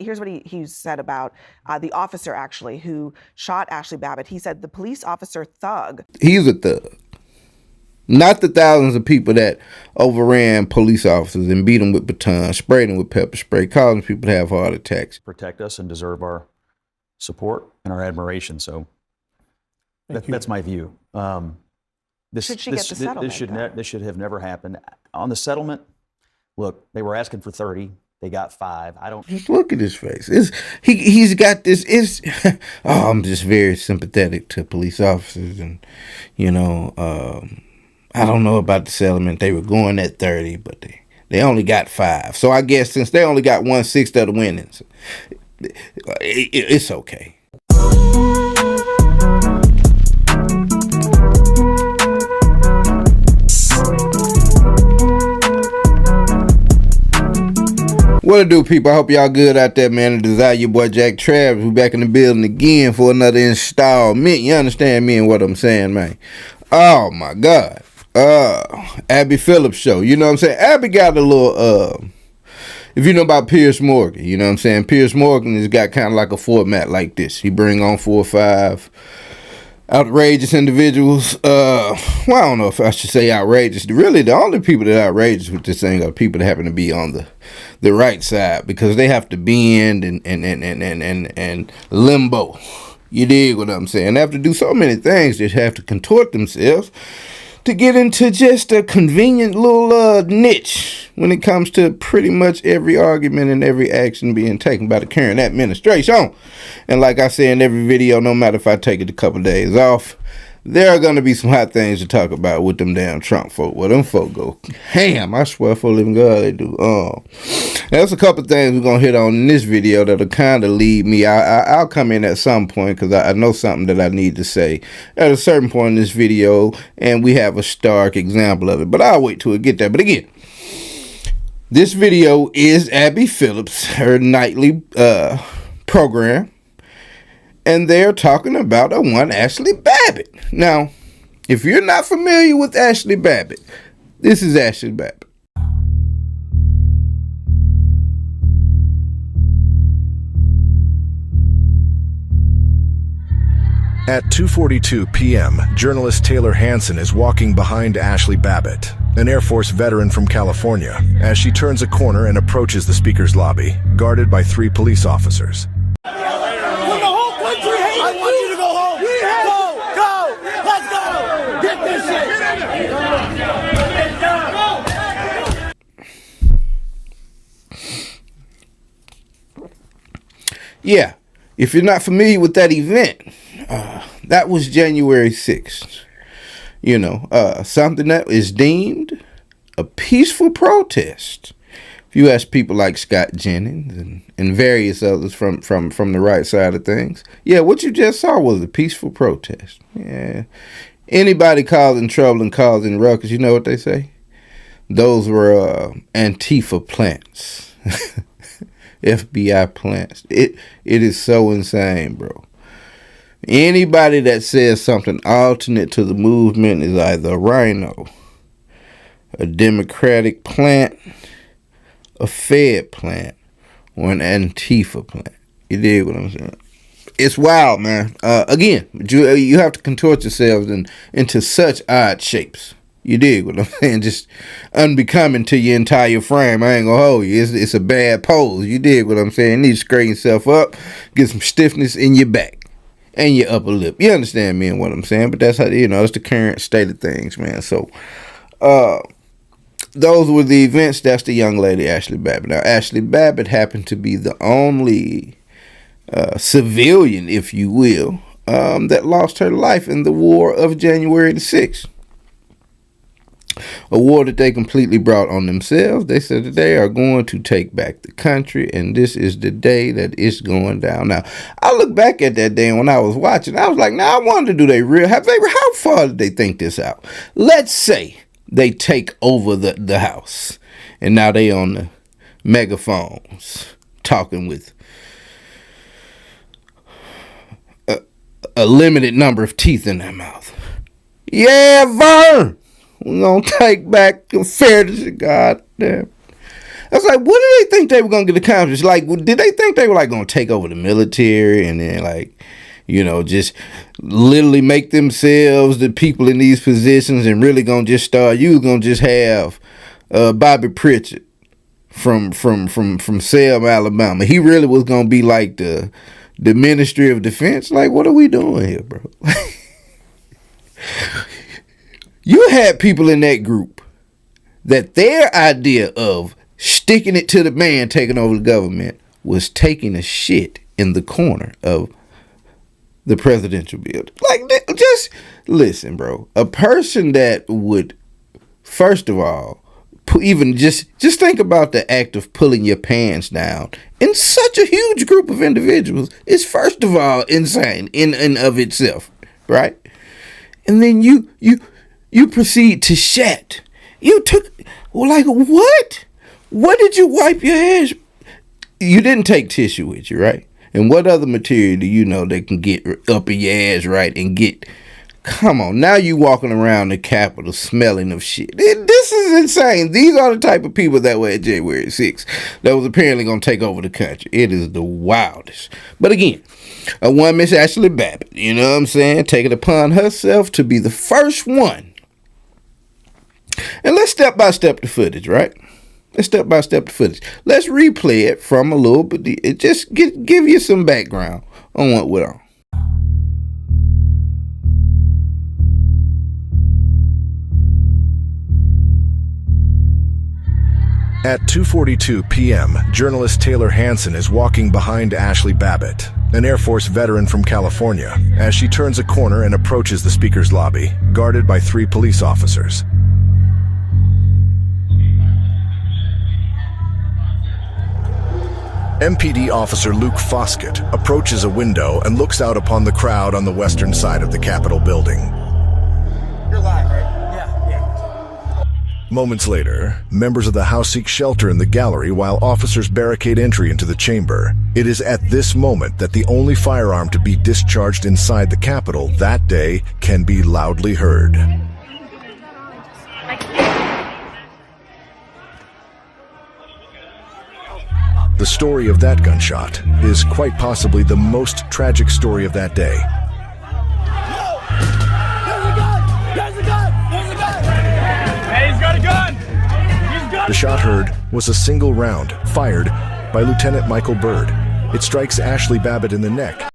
Here's what he said about the officer, actually, who shot Ashli Babbitt. He said the police officer thug. He's a thug. Not the thousands of people that overran police officers and beat them with batons, sprayed them with pepper spray, causing people to have heart attacks. Protect us and deserve our support and our admiration. So that's my view. Should she get the settlement? This should have never happened. On the settlement, look, they were asking for 30. They got 5. I don't. Just look at his face. He's got this. I'm just very sympathetic to police officers, and I don't know about the settlement. They were going at 30, but they only got 5. So I guess since they only got 1/6 of the winnings, it's okay. What it do, people? I hope y'all good out there, man. It is I, your boy Jack Travis. We back in the building again for another installment. You understand me and what I'm saying, man? Oh my God. Abby Phillips show. You know what I'm saying? Abby got a little if you know about Piers Morgan, you know what I'm saying? Piers Morgan has got kind of like a format like this. He bring on 4 or 5 outrageous individuals. Well, I don't know if I should say outrageous. Really, the only people that are outrageous with this thing are people that happen to be on the right side, because they have to bend and limbo. You dig what I'm saying? They have to do so many things. They have to contort themselves to get into just a convenient little niche when it comes to pretty much every argument and every action being taken by the current administration. And like I say in every video, no matter if I take it a couple days off, there are going to be some hot things to talk about with them damn Trump folk. Well, them folk go ham. I swear for living God they do. There's a couple things we're going to hit on in this video that'll kind of lead me. I'll come in at some point because I know something that I need to say at a certain point in this video, and we have a stark example of it. But I'll wait till we get there. But again, this video is Abby Phillips, her nightly program. And they're talking about one Ashli Babbitt. Now, if you're not familiar with Ashli Babbitt, this is Ashli Babbitt. At 2:42 p.m., journalist Taylor Hansen is walking behind Ashli Babbitt, an Air Force veteran from California, as she turns a corner and approaches the speaker's lobby, guarded by 3 police officers. Yeah, if you're not familiar with that event, that was January 6th. Something that is deemed a peaceful protest. If you ask people like Scott Jennings and various others from the right side of things, yeah, what you just saw was a peaceful protest. Yeah, anybody causing trouble and causing ruckus, you know what they say? Those were Antifa plants. FBI plants. It is so insane, bro. Anybody that says something alternate to the movement is either a rhino, a Democratic plant, a Fed plant, or an Antifa plant. You dig what I'm saying? It's wild, man. Again, you have to contort yourselves into such odd shapes. You dig what I'm saying? Just unbecoming to your entire frame. I ain't gonna hold you. It's a bad pose. You dig what I'm saying? You need to straighten yourself up, get some stiffness in your back and your upper lip. You understand me and what I'm saying? But that's how, that's the current state of things, man. So, those were the events. That's the young lady, Ashli Babbitt. Now, Ashli Babbitt happened to be the only civilian, if you will, that lost her life in the war of January the 6th. A war that they completely brought on themselves. They said that they are going to take back the country, and this is the day that it's going down. Now, I look back at that day, and when I was watching, I was like, now I wonder, how far did they think this out? Let's say they take over the house, and now they on the megaphones talking with a limited number of teeth in their mouth. Yeah, Vern! We're going to take back the fairness of goddamn. I was like, what did they think they were going to get accomplished? Like, did they think they were like going to take over the military and then like, you know, just literally make themselves the people in these positions and really going to just start, you was going to just have Bobby Pritchard from Selma, Alabama. He really was going to be like the Ministry of Defense. Like, what are we doing here, bro? You had people in that group that their idea of sticking it to the man taking over the government was taking a shit in the corner of the presidential building. Like, just listen, bro. A person that would, first of all, even just think about the act of pulling your pants down in such a huge group of individuals is first of all insane in and of itself, right? And then you proceed to shat. You took, like, what? What did you wipe your ass? You didn't take tissue with you, right? And what other material do you know that can get up in your ass, right? And get, come on, now you walking around the Capitol smelling of shit. This is insane. These are the type of people that were at January 6th that was apparently going to take over the country. It is the wildest. But again, one Miss Ashli Babbitt, you know what I'm saying, taking it upon herself to be the first one. And let's step by step the footage, right? Let's step by step the footage. Let's replay it from a little bit. It just give you some background on what went on. At 2:42 p.m., journalist Taylor Hanson is walking behind Ashli Babbitt, an Air Force veteran from California, as she turns a corner and approaches the speaker's lobby, guarded by 3 police officers. MPD officer Luke Foskett approaches a window and looks out upon the crowd on the western side of the Capitol building. You're live, right? Yeah. Moments later, members of the House seek shelter in the gallery while officers barricade entry into the chamber. It is at this moment that the only firearm to be discharged inside the Capitol that day can be loudly heard. The story of that gunshot is quite possibly the most tragic story of that day. There's a gun! Hey, he's got a gun! He's got The shot heard was a single round fired by Lieutenant Michael Byrd. It strikes Ashli Babbitt in the neck.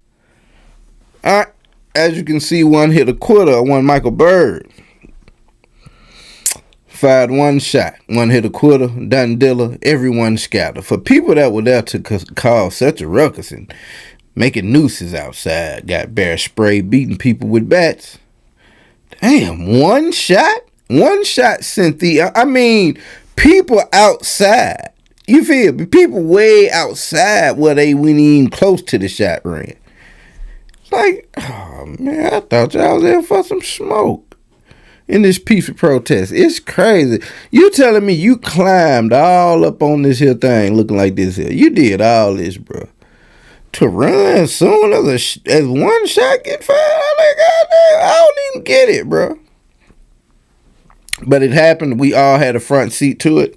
As you can see, one hit a quitter, one Michael Byrd. Fired one shot, one hit a quitter, done dilla, everyone scattered. For people that were there to cause such a ruckus and making nooses outside, got bear spray, beating people with bats. Damn, one shot? One shot sent people outside. You feel me? People way outside where they weren't even close to the shot range. Like, oh man, I thought y'all was there for some smoke. In this peaceful protest. It's crazy. You telling me you climbed all up on this here thing looking like this here. You did all this, bro. To run soon as one shot get fired? I'm like, goddamn, I don't even get it, bro. But it happened. We all had a front seat to it.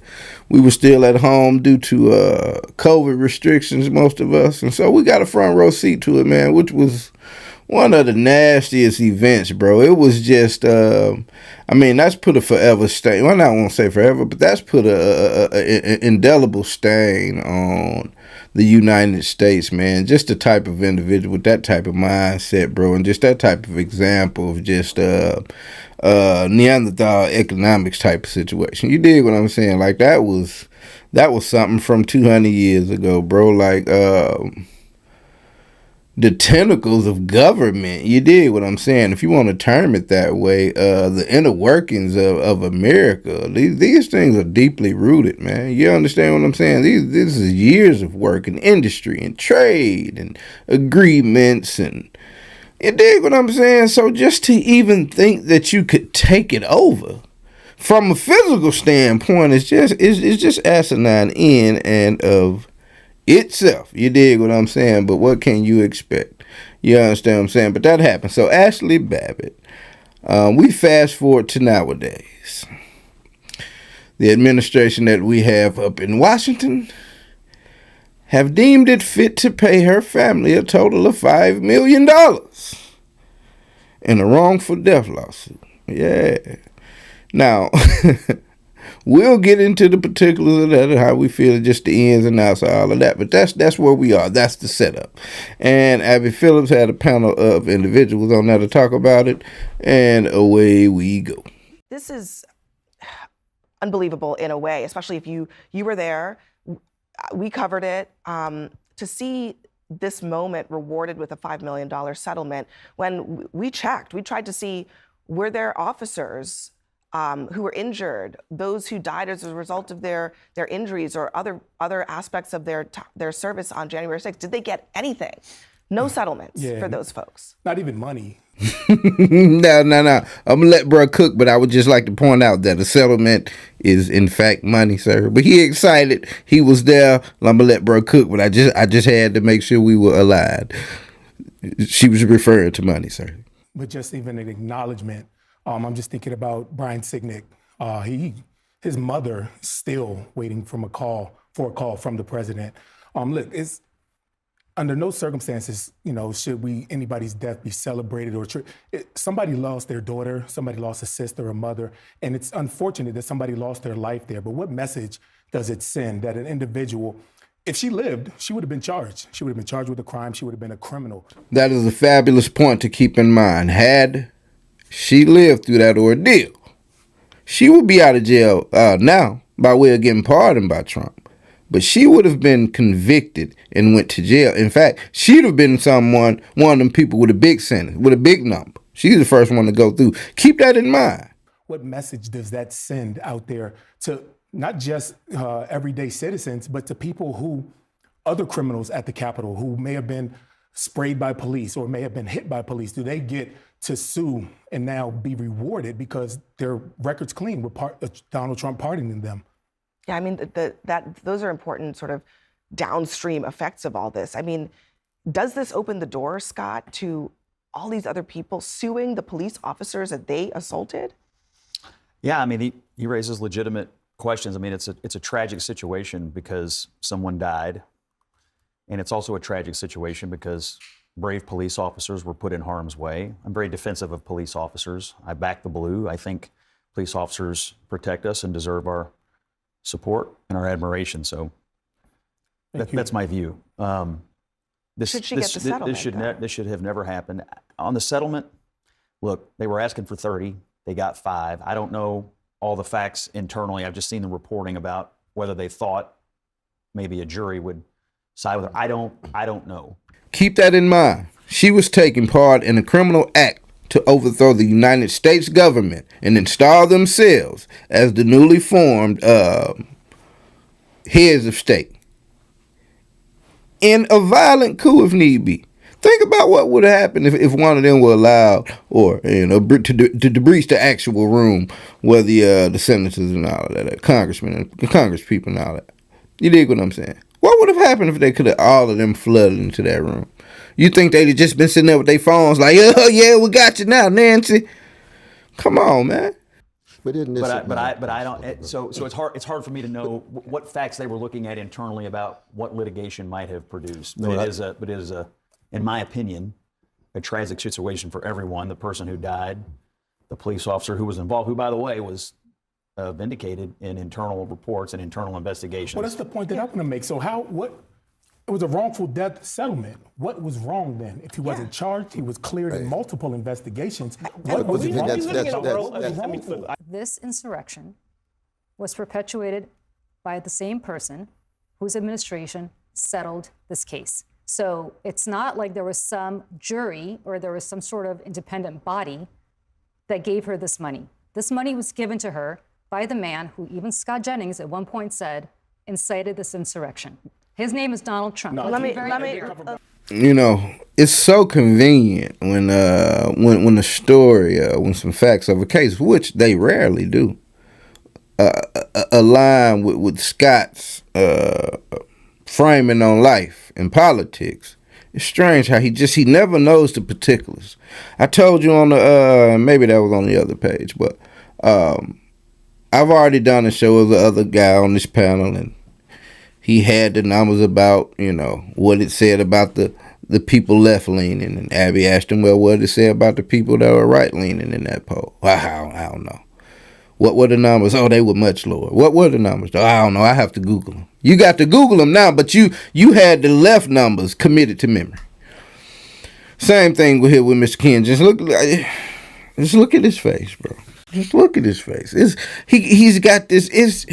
We were still at home due to COVID restrictions, most of us. And so we got a front row seat to it, man, which was one of the nastiest events, bro. It was just, that's put a forever stain. Well, I won't say forever, but that's put an indelible stain on the United States, man. Just the type of individual with that type of mindset, bro, and just that type of example of just Neanderthal economics type of situation. You dig what I'm saying? Like, that was something from 200 years ago, bro. Like, the tentacles of government, you dig what I'm saying? If you want to term it that way, the inner workings of America, these things are deeply rooted, man. You understand what I'm saying? This is years of work in industry and trade and agreements, and you dig what I'm saying? So just to even think that you could take it over from a physical standpoint is just asinine in and of itself. You dig what I'm saying? But what can you expect? You understand what I'm saying? But that happened. So Ashli Babbitt, we fast forward to nowadays. the administration that we have up in Washington have deemed it fit to pay her family a total of $5 million in a wrongful death lawsuit. Yeah. Now, we'll get into the particulars of that and how we feel, just the ins and outs of all of that. But that's where we are. That's the setup. And Abby Phillips had a panel of individuals on there to talk about it. And away we go. This is unbelievable in a way, especially if you were there. We covered it. To see this moment rewarded with a $5 million settlement, when we checked, we tried to see, were there officers who were injured, those who died as a result of their injuries or other aspects of their service on January 6th? Did they get anything? No settlements for those folks. Not even money. No. I'm gonna let bro cook, but I would just like to point out that the settlement is in fact money, sir. But he excited. He was there. I'm gonna let bro cook, but I just had to make sure we were aligned. She was referring to money, sir. But just even an acknowledgement. I'm just thinking about Brian Signick. His mother still waiting for a call from the president. Look, it's under no circumstances, should anybody's death be celebrated or somebody lost their daughter, somebody lost a sister or mother, and it's unfortunate that somebody lost their life there. But what message does it send that an individual, if she lived, she would have been charged. She would have been charged with a crime. She would have been a criminal. That is a fabulous point to keep in mind. Had she lived through that ordeal, she would be out of jail now by way of getting pardoned by Trump. But she would have been convicted and went to jail. In fact, she'd have been one of them people with a big sentence, with a big number. She's the first one to go through. Keep that in mind. What message does that send out there to not just everyday citizens, but to people other criminals at the Capitol who may have been sprayed by police or may have been hit by police? Do they get to sue and now be rewarded because their record's clean with Donald Trump pardoning them? Yeah, I mean, those are important sort of downstream effects of all this. I mean, does this open the door, Scott, to all these other people suing the police officers that they assaulted? Yeah, I mean, he raises legitimate questions. I mean, it's a tragic situation because someone died, and it's also a tragic situation because brave police officers were put in harm's way. I'm very defensive of police officers. I back the blue. I think police officers protect us and deserve our support and our admiration. So that's my view. Should she get the settlement? This should have never happened. On the settlement, look, they were asking for 30. They got 5. I don't know all the facts internally. I've just seen the reporting about whether they thought maybe a jury would side with her. I don't know. Keep that in mind. She was taking part in a criminal act to overthrow the United States government and install themselves as the newly formed heads of state in a violent coup if need be. Think about what would have happened if one of them were allowed, or to breach the actual room where the senators and all of that, congressmen and congresspeople and all that. You dig what I'm saying? What would have happened if they could have all of them flooded into that room? You think they'd have just been sitting there with their phones like, oh yeah, we got you now, Nancy. Come on, man. But isn't this? But I don't. So it's hard for me to know what facts they were looking at internally about what litigation might have produced. But it is a, in my opinion, a tragic situation for everyone. The person who died, the police officer who was involved, who by the way was vindicated in internal reports and internal investigations. Well, that's the point that I'm going to make. So it was a wrongful death settlement. What was wrong then? If he wasn't charged, he was cleared in multiple investigations. What was wrong? This insurrection was perpetuated by the same person whose administration settled this case. So it's not like there was some jury or there was some sort of independent body that gave her this money. This money was given to her by the man who even Scott Jennings at one point said incited this insurrection. His name is Donald Trump. No, it's so convenient when the story, when some facts of a case, which they rarely do, align with Scott's framing on life and politics. It's strange how he never knows the particulars. I told you on the maybe that was on the other page, but I've already done a show with the other guy on this panel, and he had the numbers about, you know, what it said about the people left-leaning, and Abby asked him, well, what did it say about the people that were right-leaning in that poll? Well, I don't know. What were the numbers? Oh, they were much lower. What were the numbers? Oh, I don't know. I have to Google them. You got to Google them now, but you had the left numbers committed to memory. Same thing with here with Mr. Ken. Just look at his face, bro. Just look at his face. He's got this.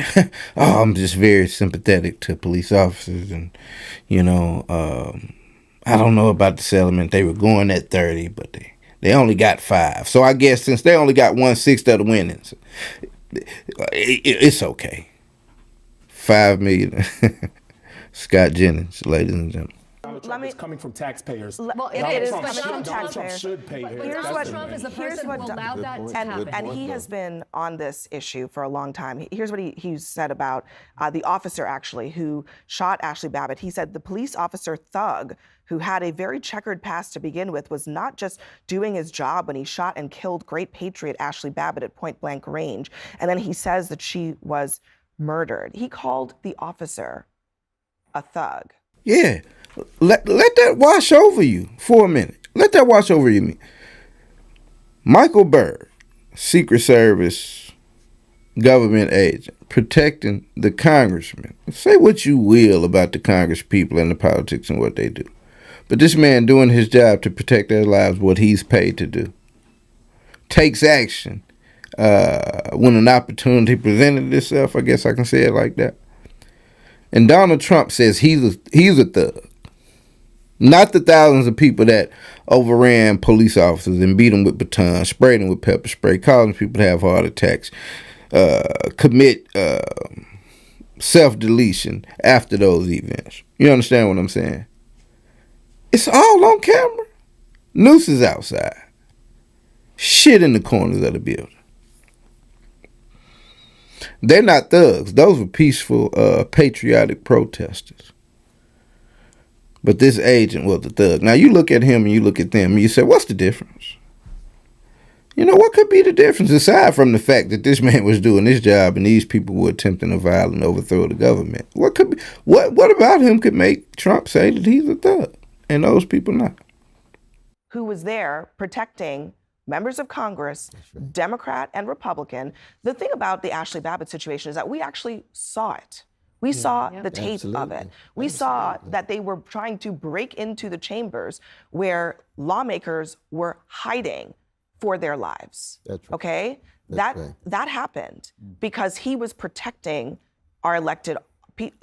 I'm just very sympathetic to police officers, and you know, I don't know about the settlement. They were going at 30, but they only got 5. So I guess since they only got 1/6 of the winnings, it's okay. 5 million. Scott Jennings, ladies and gentlemen. It's coming from taxpayers. Well, It it is is, but coming from Donald Trump taxpayers. should pay. But Here's Donald what- Trump is the here's person what who Don- allowed that to happen. And he has been on this issue for a long time. Here's what he said about the officer, actually, who shot Ashli Babbitt. He said the police officer thug, who had a very checkered past to begin with, was not just doing his job when he shot and killed great patriot Ashli Babbitt at point blank range. And then he says that she was murdered. He called the officer a thug. Yeah. Let that wash over you for a minute. Let that wash over you. Michael Byrd, Secret Service government agent, protecting the congressman. Say what you will about the Congress people and the politics and what they do. But this man doing his job to protect their lives, what he's paid to do, takes action when an opportunity presented itself. I guess I can say it like that. And Donald Trump says he's a thug. Not the thousands of people that overran police officers and beat them with batons, sprayed them with pepper spray, causing people to have heart attacks, commit self-deletion after those events. You understand what I'm saying? It's all on camera. Nooses outside. Shit in the corners of the building. They're not thugs. Those were peaceful, patriotic protesters. But this agent was a thug. Now you look at him and you look at them and you say, what's the difference? You know, what could be the difference aside from the fact that this man was doing his job and these people were attempting to violent overthrow the government? What about him could make Trump say that he's a thug and those people not? Who was there protecting members of Congress, Democrat and Republican. The thing about the Ashli Babbitt situation is that we actually saw it. We saw the tape of it. We saw that they were trying to break into the chambers where lawmakers were hiding for their lives. That's right. Okay? That's right. That happened because he was protecting our elected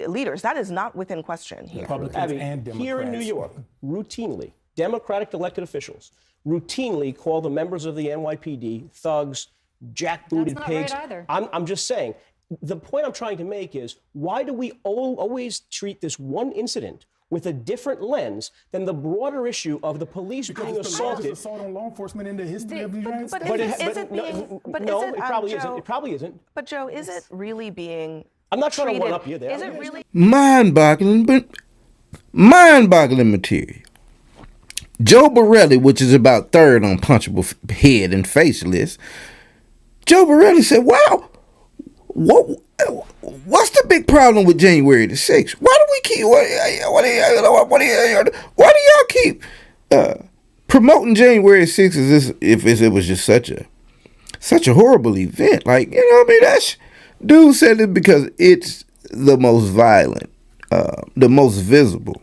leaders. That is not within question here. Republicans Abby, and Democrats. here in New York, routinely, Democratic elected officials routinely call the members of the NYPD thugs, jackbooted That's not pigs. right either. I'm just saying. The point I'm trying to make is, why do we always treat this one incident with a different lens than the broader issue of the police being Because the largest assaulted? assault on law enforcement in the history of the United But States. is it being? But no, is it, it probably Joe, isn't. It probably isn't. But Joe, is it really being? I'm not trying to treated- one-up you there. Is it really? Mind-boggling material. Joe Borelli, which is about third on punchable head and face list, Joe Borelli said, wow, what's the big problem with January the 6th? Why do we keep, why do y'all keep promoting January 6th as if it was just such a horrible event? Like, you know what I mean? That's, dude said it because it's the most violent, the most visible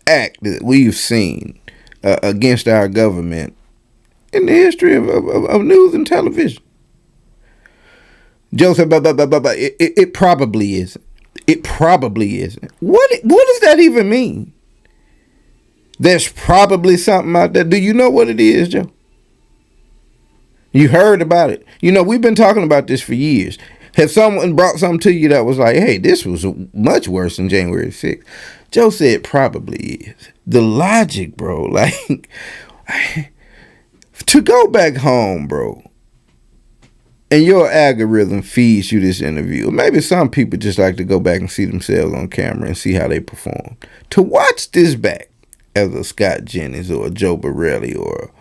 act that we've seen against our government in the history of news and television. Joe said, it probably isn't. It probably isn't. What does that even mean? There's probably something out there. Do you know what it is, Joe? You heard about it. You know, we've been talking about this for years. Have someone brought something to you that was like, hey, this was much worse than January 6th? Joe said it probably is. The logic, bro, like, to go back home, bro, and your algorithm feeds you this interview. Maybe some people just like to go back and see themselves on camera and see how they perform. To watch this back as a Scott Jennings or a Joe Borelli or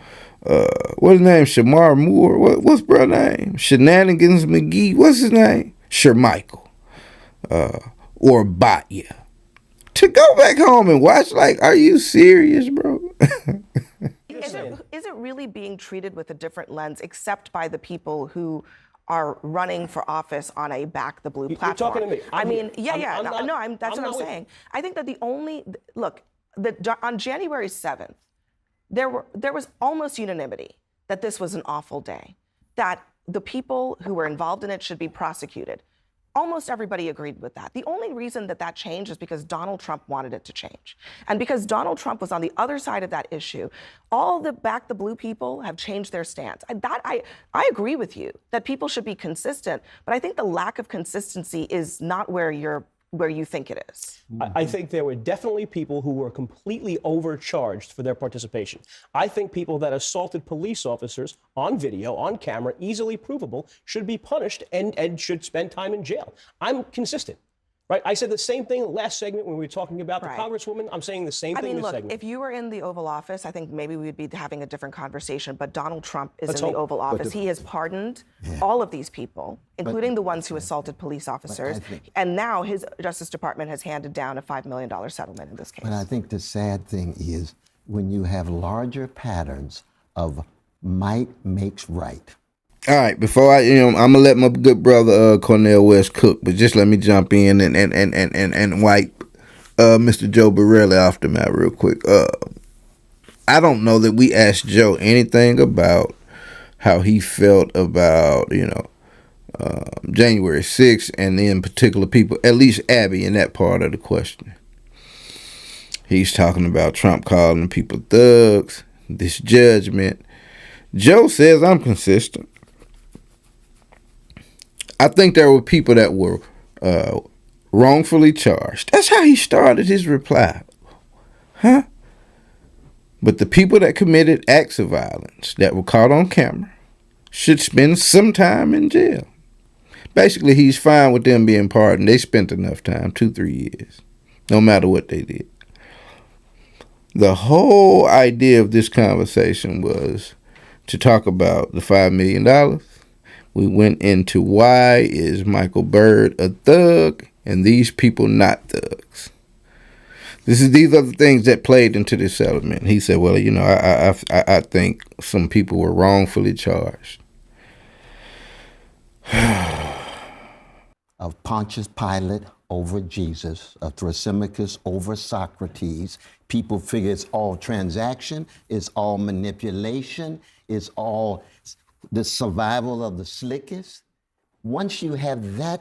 what's his name? Shamar Moore. What's brother name? Shenanigans McGee. What's his name? Michael. Or Batya. To go back home and watch, like, are you serious, bro? Is it really being treated with a different lens, except by the people who are running for office on a back the blue platform? You're talking to me. I mean, I'm that's what I'm saying. I think that on January 7th, there was almost unanimity that this was an awful day, that the people who were involved in it should be prosecuted. Almost everybody agreed with that. The only reason that changed is because Donald Trump wanted it to change. And because Donald Trump was on the other side of that issue, all the back the blue people have changed their stance. I agree with you that people should be consistent, but I think the lack of consistency is not where you think it is. I think there were definitely people who were completely overcharged for their participation. I think people that assaulted police officers on video, on camera, easily provable, should be punished and should spend time in jail. I'm consistent. Right, I said the same thing last segment when we were talking about the Congresswoman. I'm saying the same thing this segment. If you were in the Oval Office, I think maybe we'd be having a different conversation. But Donald Trump is in the Oval Office. He has pardoned all of these people, including the ones who assaulted police officers. And now his Justice Department has handed down a $5 million settlement in this case. But I think the sad thing is when you have larger patterns of might makes right. All right, before I'm gonna let my good brother Cornel West cook, but just let me jump in and wipe Mr. Joe Borelli off the map real quick. I don't know that we asked Joe anything about how he felt about January 6th and in particular people, at least Abby in that part of the question. He's talking about Trump calling people thugs, this judgment. Joe says I'm consistent. I think there were people that were wrongfully charged. That's how he started his reply. Huh? But the people that committed acts of violence that were caught on camera should spend some time in jail. Basically, he's fine with them being pardoned. They spent enough time, 2-3 years, no matter what they did. The whole idea of this conversation was to talk about the $5 million. We went into why is Michael Byrd a thug and these people not thugs. These are the things that played into this settlement. He said, well, I think some people were wrongfully charged. Of Pontius Pilate over Jesus, of Thrasymachus over Socrates. People figure it's all transaction, it's all manipulation, it's all the survival of the slickest. Once you have that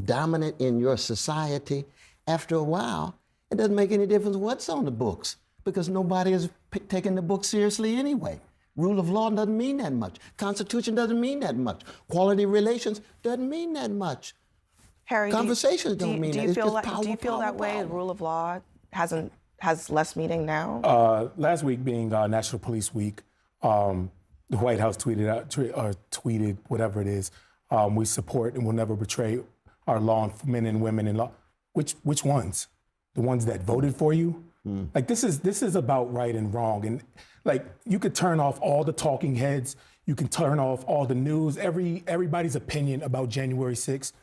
dominant in your society, after a while, it doesn't make any difference what's on the books because nobody is taking the book seriously anyway. Rule of law doesn't mean that much. Constitution doesn't mean that much. Quality relations doesn't mean that much. Harry, conversations don't mean that. Do you feel that way? The rule of law has less meaning now? Last week being National Police Week, the White House tweeted whatever it is. We support and will never betray our men and women in law. Which ones? The ones that voted for you? Like this is about right and wrong. And like you could turn off all the talking heads. You can turn off all the news, everybody's opinion about January 6th.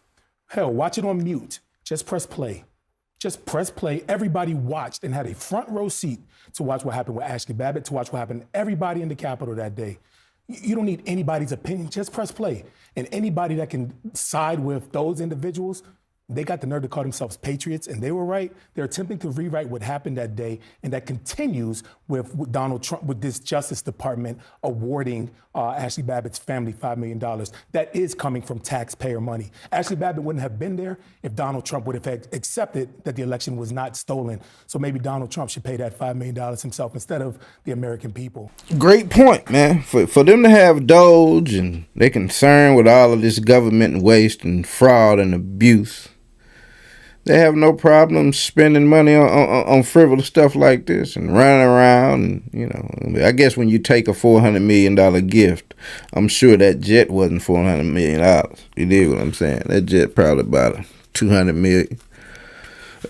Hell, watch it on mute. Just press play. Just press play. Everybody watched and had a front row seat to watch what happened with Ashli Babbitt, to watch what happened to everybody in the Capitol that day. You don't need anybody's opinion. Just press play. And anybody that can side with those individuals, they got the nerve to call themselves patriots, and they were right. They're attempting to rewrite what happened that day, and that continues with Donald Trump, with this Justice Department awarding Ashli Babbitt's family $5 million. That is coming from taxpayer money. Ashli Babbitt wouldn't have been there if Donald Trump would have accepted that the election was not stolen. So maybe Donald Trump should pay that $5 million himself instead of the American people. Great point, man. For them to have Doge and they're concerned with all of this government waste and fraud and abuse, they have no problem spending money on frivolous stuff like this and running around. And, I guess when you take a $400 million gift, I'm sure that jet wasn't $400 million. You dig what I'm saying? That jet probably about $200 million.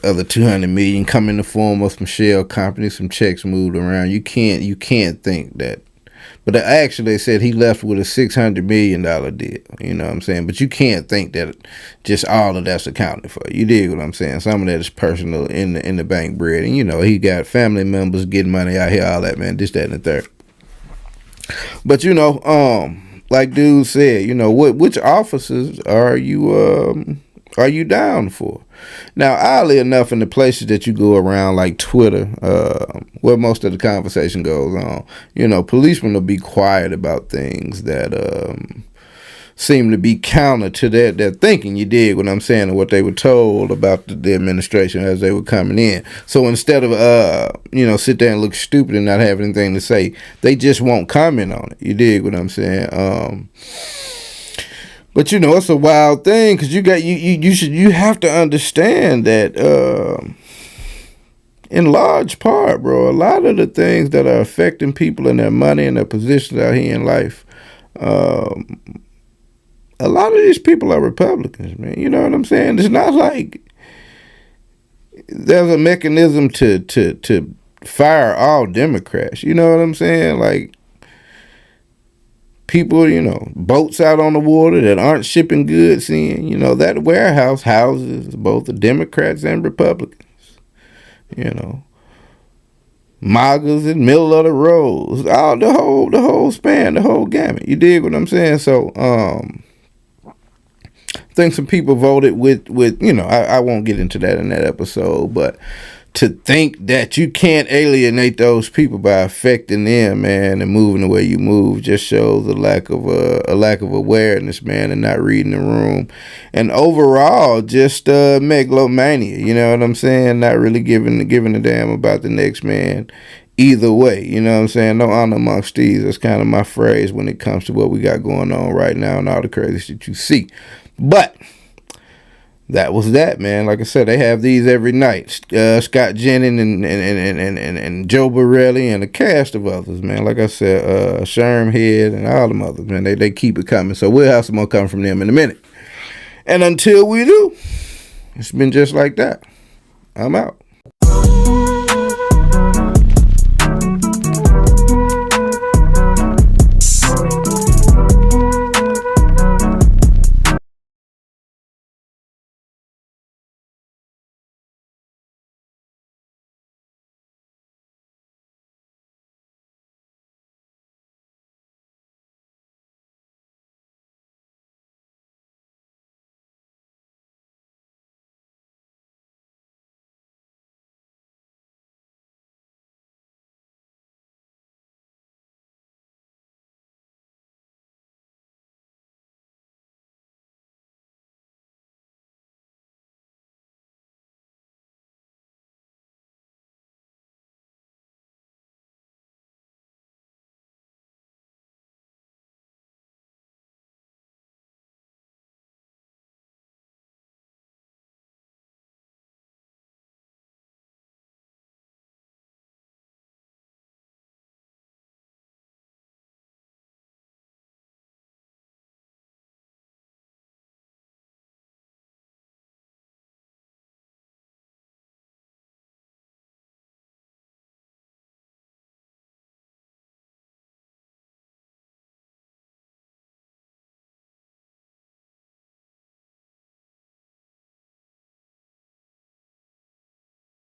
Other $200 million come in the form of some shell companies, some checks moved around. You can't think that But actually, they said he left with a $600 million deal. You know what I'm saying? But you can't think that just all of that's accounted for. You dig what I'm saying? Some of that is personal in the bank bread. And, you know, he got family members getting money out here, all that, man. This, that, and the third. But, you know, like dude said, you know, which officers are you down for? Now, oddly enough, in the places that you go around, like Twitter, where most of the conversation goes on, you know, policemen will be quiet about things that seem to be counter to their thinking. You dig what I'm saying, and what they were told about the administration as they were coming in. So instead of you know, sit there and look stupid and not have anything to say, they just won't comment on it. You dig what I'm saying? But you know, it's a wild thing, because you have to understand that in large part, bro, a lot of the things that are affecting people and their money and their positions out here in life, a lot of these people are Republicans, man. You know what I'm saying? It's not like there's a mechanism to fire all Democrats. You know what I'm saying? Like, people, you know, boats out on the water that aren't shipping goods in, you know, that warehouse houses both the Democrats and Republicans. You know, MAGAs in middle of the roads, all the whole span, the whole gamut. You dig what I'm saying? So, I think some people voted with you know, I won't get into that in that episode, but to think that you can't alienate those people by affecting them, man, and moving the way you move, just shows a lack of awareness, man, and not reading the room, and overall just megalomania. You know what I'm saying? Not really giving a damn about the next man either way. You know what I'm saying? No honor amongst thieves. That's kind of my phrase when it comes to what we got going on right now and all the crazy shit you see. But that was that, man. Like I said, they have these every night. Scott Jennings and Joe Borelli and a cast of others, man. Like I said, Sherm Head and all them others, man. They keep it coming. So we'll have some more coming from them in a minute. And until we do, it's been just like that. I'm out.